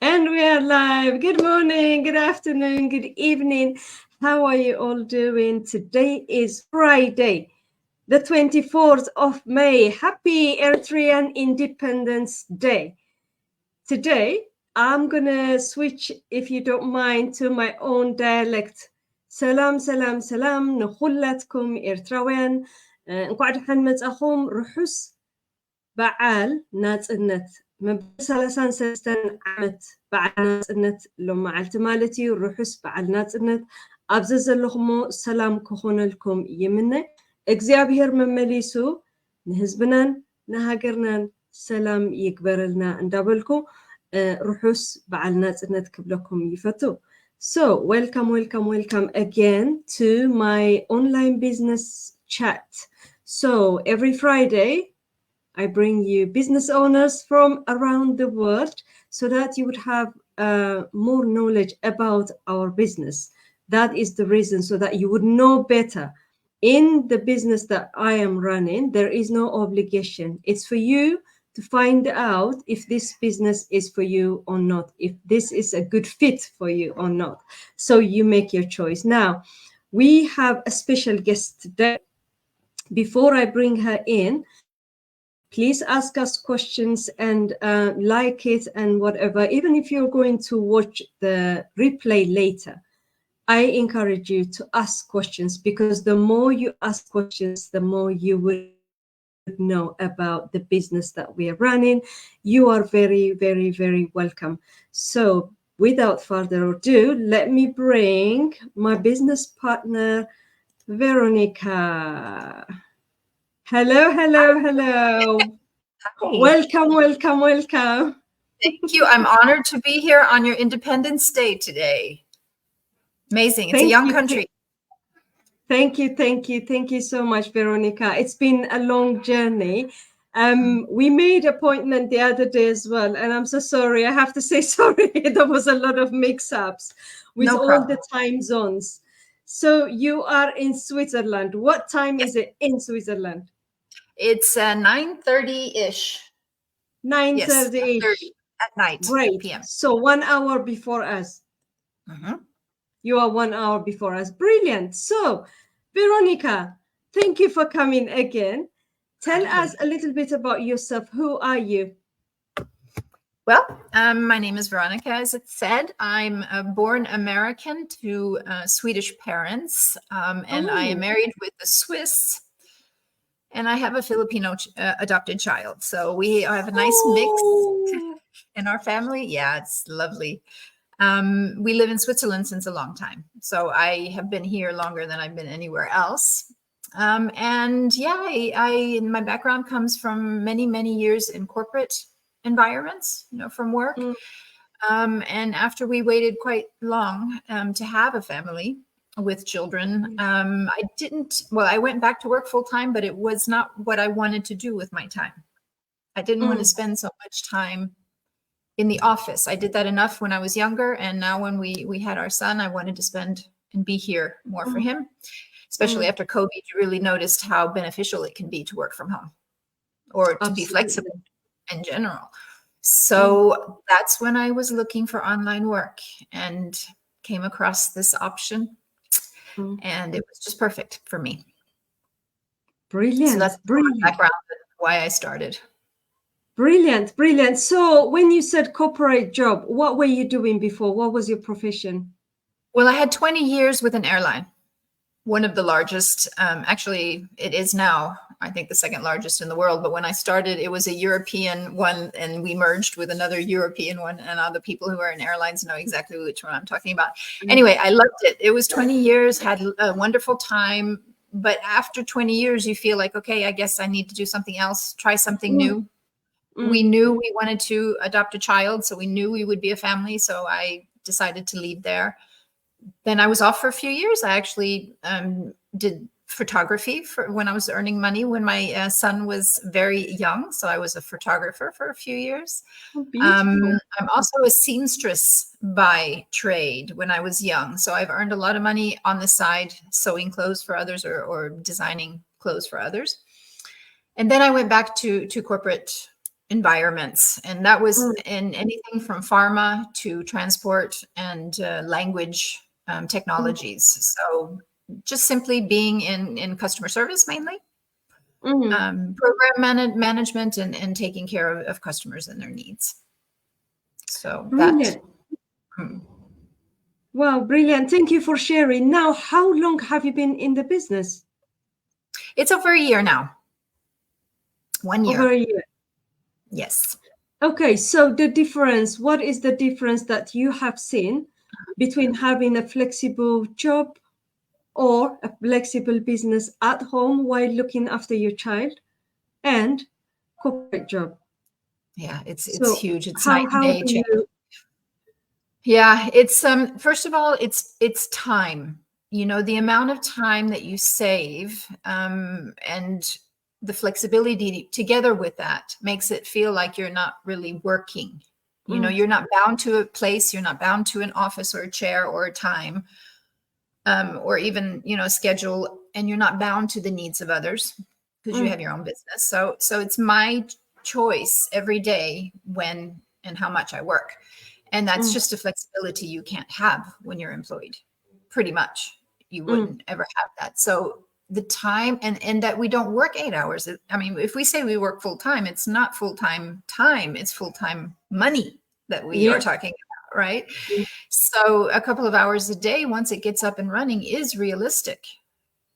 And we are live. Good morning, good afternoon, good evening. How are you all doing? Today is Friday, the 24th of May. Happy Eritrean Independence Day. Today, I'm going to switch, if you don't mind, to my own dialect. Salam, salam, salam. نخلتكم إرتراويان. نقعد حنمت أخوم رحس بعال ناጽነት መበል 33 ዓመት በዓል ናጽነት ሎም መዓልቲ ማለት እዩ ርሑስ በዓል ናጽነት ኣብዚ ዘለኹሞ ሰላም ክኾነልኩም ይምነ እግዚአብሔር መመሊሱ ንህዝብናን ንሃገርናን ሰላም ይግበረልና እንዳበልኩ ርሑስ በዓል ናጽነት ክብለኩም ይፈቱ. So welcome again to my online business chat. So every Friday I bring you business owners from around the world so that you would have more knowledge about our business. That is the reason, so that you would know better. In the business that I am running, there is no obligation. It's for you to find out if this business is for you or not, if this is a good fit for you or not. So you make your choice. Now, we have a special guest today. Before I bring her in, please ask us questions and like it and whatever. Even if you're going to watch the replay later, I encourage you to ask questions, because the more you ask questions, the more you would know about the business that we are running. You are very, very, very welcome. So without further ado, let me bring my business partner, Veronica. Hello. Hi. Welcome. Thank you. I'm honored to be here on your Independence Day today. Amazing. It's a young country. Thank you so much, Veronica. It's been a long journey. We made appointment the other day as well, and I'm so sorry. I have to say sorry. There was a lot of mix-ups with all the time zones. So you are in Switzerland. What time is it in Switzerland? It's 9:30-ish. 9:30-ish. At night. Great. PM. So 1 hour before us. You are 1 hour before us. Brilliant. So, Veronica, thank you for coming again. Tell us a little bit about yourself. Who are you? Well, my name is Veronica, as it said. I'm a born American to Swedish parents, and I am married with a Swiss, and I have a Filipino adopted child. So we have a nice mix in our family. Yeah, it's lovely. We live in Switzerland since a long time. So I have been here longer than I've been anywhere else. And yeah, my background comes from many years in corporate environments, from work. And after we waited quite long to have a family with children, I went back to work full time, but it was not what I wanted to do with my time. I didn't want to spend so much time in the office. I did that enough when I was younger. And now when we had our son, I wanted to spend and be here more for him, especially after COVID. You really noticed how beneficial it can be to work from home or to be flexible in general. So that's when I was looking for online work and came across this option. And it was just perfect for me. Brilliant. So that's my background and why I started. Brilliant. So when you said corporate job, what were you doing before? What was your profession? Well, I had 20 years with an airline, one of the largest. Actually, it is now, I think, the second largest in the world. But when I started, it was a European one, and we merged with another European one. And all the people who are in airlines know exactly which one I'm talking about. Anyway, I loved it. It was 20 years, had a wonderful time. But after 20 years, you feel like, okay, I guess I need to do something else, try something new. We knew we wanted to adopt a child, so we knew we would be a family. So I decided to leave there. Then I was off for a few years. I actually did photography for when I was earning money when my son was very young. So I was a photographer for a few years. I'm also a seamstress by trade when I was young. So I've earned a lot of money on the side, sewing clothes for others or designing clothes for others. And then I went back to corporate environments, and that was Mm, in anything from pharma to transport and language mm, technologies. So just simply being in customer service mainly, mm. program management, and taking care of customers and their needs. So that Brilliant. Wow, brilliant. Thank you for sharing. Now, how long have you been in the business? it's over a year now. 1 year. Over a year. Yes. Okay, so the difference, what is the difference that you have seen between having a flexible job or a flexible business at home while looking after your child and corporate job? Yeah, it's So huge. It's night and how day do change. you Yeah, it's first of all, it's time. You know, the amount of time that you save, and the flexibility together with that makes it feel like you're not really working. You know, mm, you're not bound to a place, you're not bound to an office or a chair or a time, or even, you know, a schedule, and you're not bound to the needs of others because you mm, have your own business. So it's my choice every day when and how much I work. And that's mm, just a flexibility you can't have when you're employed. Pretty much. You mm, wouldn't ever have that. So the time, and that we don't work 8 hours. I mean, if we say we work full time, it's not full time, it's full time money that we are yeah, talking about, right? So a couple of hours a day, once it gets up and running, is realistic.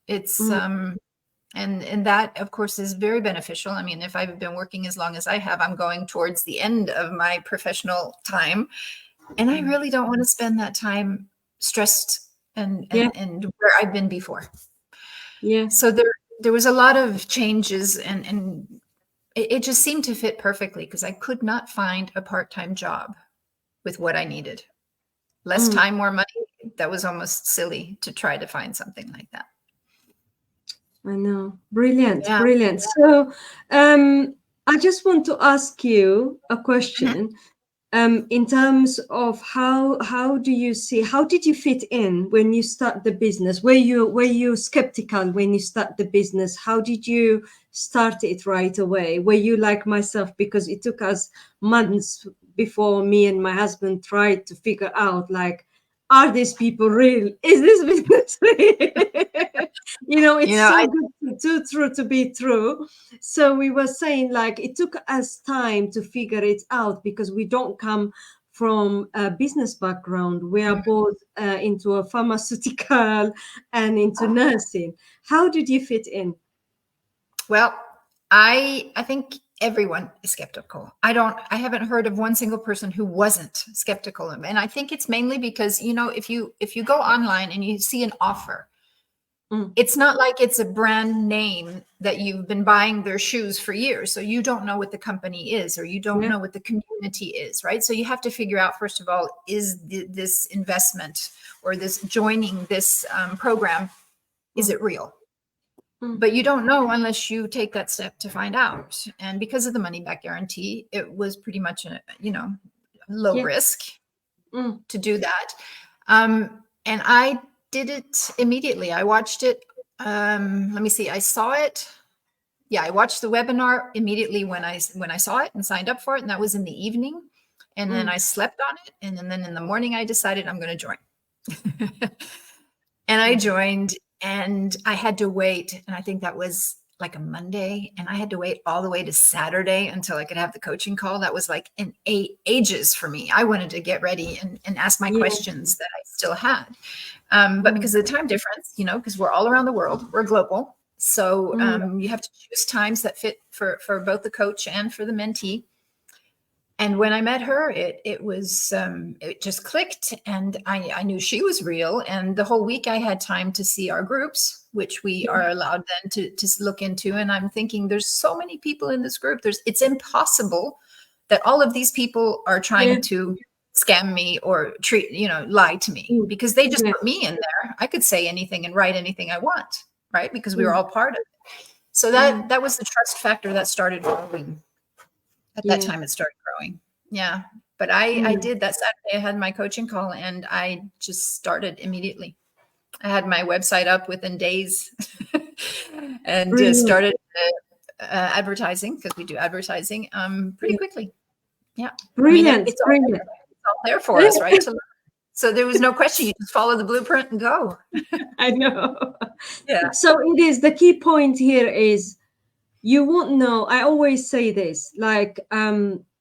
It's mm, and that of course is very beneficial. I mean, if I've been working as long as I have, I'm going towards the end of my professional time, and I really don't want to spend that time stressed yeah, and where I've been before. yeah. So there was a lot of changes, and it just seemed to fit perfectly because I could not find a part-time job with what I needed. Less Mm. time, more money. That was almost silly to try to find something like that. I know. Brilliant, Yeah. brilliant. So, I just want to ask you a Mhm. question. In terms of how do you see, how did you fit in when you start the business? Were you skeptical when you start the business? How did you start it right away? Were you like myself, because it took us months before me and my husband tried to figure out, like, are these people real? Is this business real? You It's know, so good, too true to be true. So we were saying, like, it took us time to figure it out because we don't come from a business background. We are both into a pharmaceutical and into nursing. How did you fit in? well, I think everyone is skeptical. I haven't heard of one single person who wasn't skeptical. And I think it's mainly because, you know, if you go online and you see an offer, Mm, it's not like it's a brand name that you've been buying their shoes for years. So you don't know what the company is, or you don't yeah. know what the community is, right? So you have to figure out, first of all, is this investment or this joining this program, is Mm, it real? mm, But you don't know unless you take that step to find out. And because of the money back guarantee, it was pretty much a, you know, low yeah. risk Mm, to do that. And I did it immediately. I watched it. Let me see. I saw it. Yeah, I watched the webinar immediately when I saw it and signed up for it, and that was in the evening. And then mm, I slept on it, and then in the morning I decided I'm going to join. And I joined, and I had to wait. And I think that was like a Monday, and I had to wait all the way to Saturday until I could have the coaching call. That was like an ages for me. I wanted to get ready and ask my yeah. questions that I still had. But Mm, because of the time difference, you know, because we're all around the world, we're global. So mm, you have to choose times that fit for both the coach and for the mentee. And when I met her, it just clicked, and I knew she was real. And the whole week I had time to see our groups, which we yeah. are allowed then to look into. And I'm thinking, there's so many people in this group. It's impossible that all of these people are Yeah. trying to scam me or lie to me, Mm, because they just yeah. put me in there. I could say anything and write anything I want, right? Because we were Mm, all part of it. So mm, that was the trust factor that started growing. At that yeah. time, it started growing. Yeah. But I Mm, did that Saturday. I had my coaching call, and I just started immediately. I had my website up within days and brilliant. started advertising, because we do advertising, pretty quickly. Yeah. Brilliant, It's all, brilliant. it's all there for us, right? So there was no question. You just follow the blueprint and go. I know. Yeah. So it is, the key point here is you won't know. I always say this, like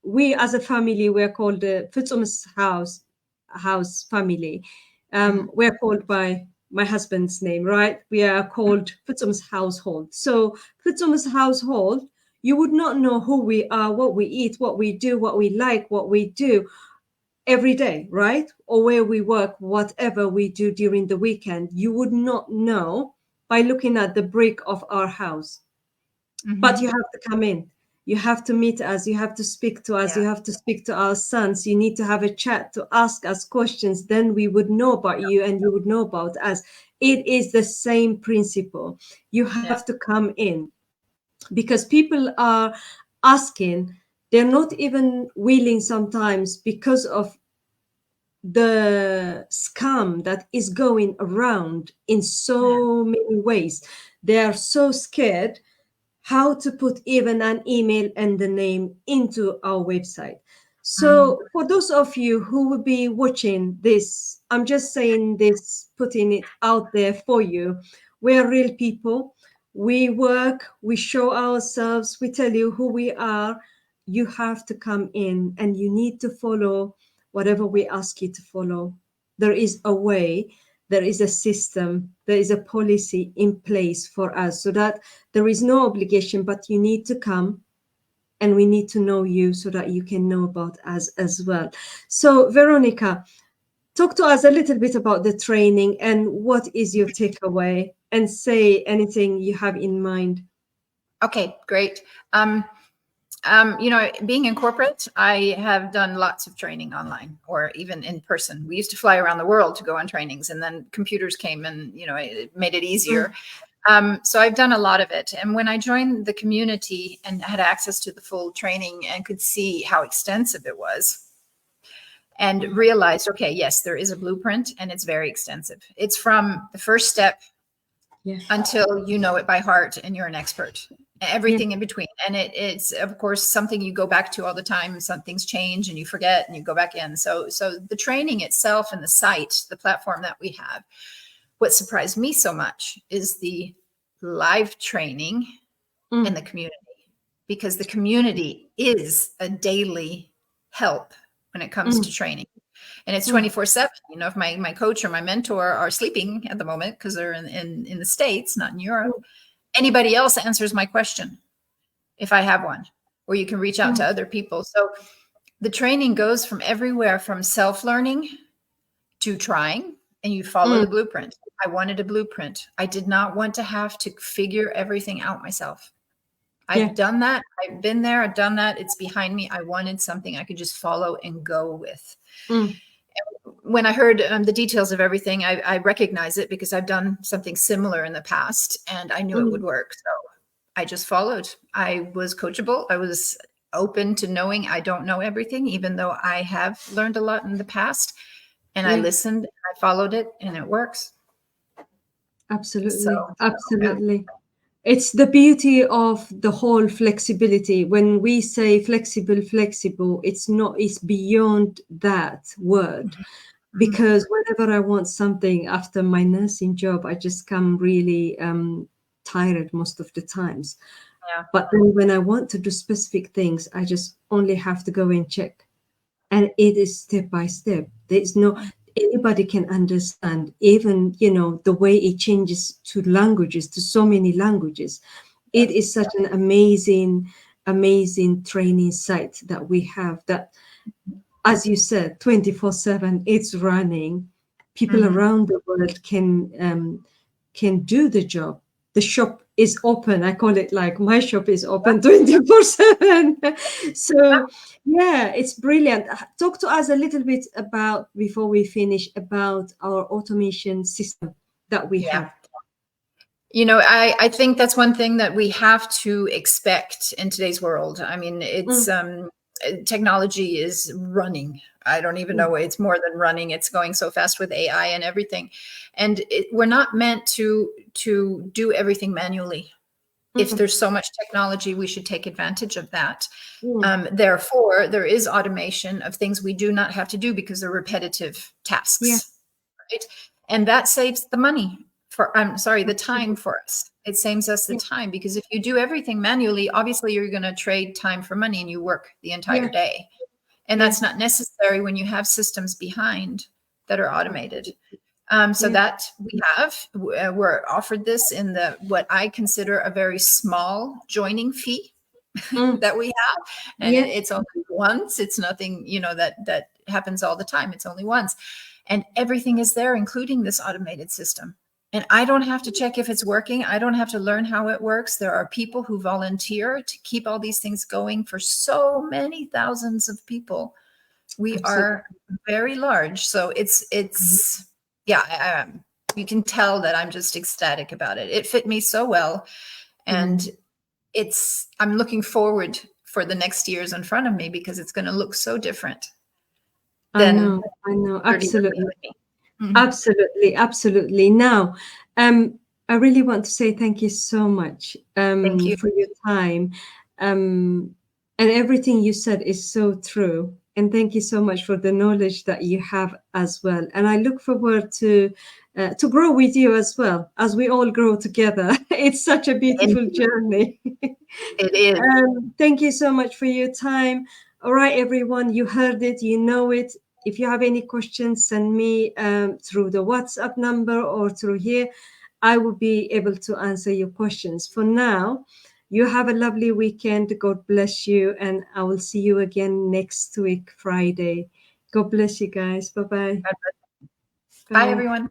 we as a family, we're called the Fitzum's house family. We're called by my husband's name, right? We are called Fitzum's household. So Fitzum's household, you would not know who we are, what we eat, what we do, what we like, what we do every day, right? Or where we work, whatever we do during the weekend. You would not know by looking at the brick of our house. But you have to come in. You have to meet us. You have to speak to us. You have to speak to our sons. You need to have a chat, to ask us questions. Then we would know about you and you would know about us. It is the same principle. You have to come in, because people are asking. They're not even willing sometimes, because of the scam that is going around in so many ways. They are so scared how to put even an email and the name into our website. So for those of you who will be watching this, I'm just saying this, putting it out there for you. We're real people. We work, we show ourselves, we tell you who we are. You have to come in and you need to follow whatever we ask you to follow. There is a way, there is a system, there is a policy in place for us, so that there is no obligation, but you need to come and we need to know you so that you can know about us as well. So Veronica, talk to us a little bit about the training and what is your takeaway, and say anything you have in mind. Okay, great. Being in corporate, I have done lots of training online or even in person. We used to fly around the world to go on trainings, and then computers came and, it made it easier. So I've done a lot of it. And when I joined the community and had access to the full training and could see how extensive it was, and realized, okay, yes, there is a blueprint and it's very extensive. It's from the first step until you know it by heart and you're an expert. Everything in between. And it's of course something you go back to all the time. Some things change and you forget and you go back in. So the training itself and the site, the platform that we have, what surprised me so much is the live training in the community, because the community is a daily help when it comes to training. And it's 24/7. If my coach or my mentor are sleeping at the moment because they're in the States, not in Europe, anybody else answers my question if I have one, or you can reach out to other people. So the training goes from everywhere, from self-learning to trying, and you follow the blueprint. I wanted a blueprint. I did not want to have to figure everything out myself. I've done that. I've been there. I've done that. It's behind me. I wanted something I could just follow and go with. When I heard the details of everything, I recognize it because I've done something similar in the past and I knew it would work. So I just followed. I was coachable. I was open to knowing I don't know everything, even though I have learned a lot in the past. And I listened, I followed it, and it works. Absolutely. Absolutely. It's the beauty of the whole flexibility. When we say flexible, it's beyond that word. Because whenever I want something after my nursing job, I just come really tired most of the times. But then when I want to do specific things, I just only have to go and check. And it is step by step. There's no, anybody can understand, even, the way it changes to languages, to so many languages. It is such an amazing training site that we have, that, as you said, 24/7, it's running. People around the world can do the job. The shop is open. I call it like my shop is open 24/7. So it's brilliant. Talk to us a little bit about, before we finish, about our automation system that we have. I think that's one thing that we have to expect in today's world. I mean, it's technology is running. I don't even know. It's more than running. It's going so fast with AI and everything. And we're not meant to do everything manually. If there's so much technology, we should take advantage of that. Mm. Therefore, there is automation of things we do not have to do because they're repetitive tasks, Yeah. right? And that saves the money the time for us. It saves us the time, because if you do everything manually, obviously you're going to trade time for money and you work the entire day. And that's not necessary when you have systems behind that are automated. So that we're offered this in what I consider a very small joining fee that we have. And it's only once. It's nothing, that happens all the time. It's only once. And everything is there, including this automated system. And I don't have to check if it's working. I don't have to learn how it works. There are people who volunteer to keep all these things going for so many thousands of people. We are very large. So it's you can tell that I'm just ecstatic about it. It fit me so well. And I'm looking forward for the next years in front of me, because it's going to look so different. I know. Absolutely. Absolutely. Now, I really want to say thank you so much Thank you for your time. And everything you said is so true. And thank you so much for the knowledge that you have as well. And I look forward to grow with you as well, as we all grow together. It's such a beautiful journey. It is. Thank you so much for your time. All right, everyone, you heard it, you know it. If you have any questions, send me through the WhatsApp number or through here. I will be able to answer your questions. For now, you have a lovely weekend. God bless you. And I will see you again next week, Friday. God bless you guys. Bye-bye. Bye, everyone.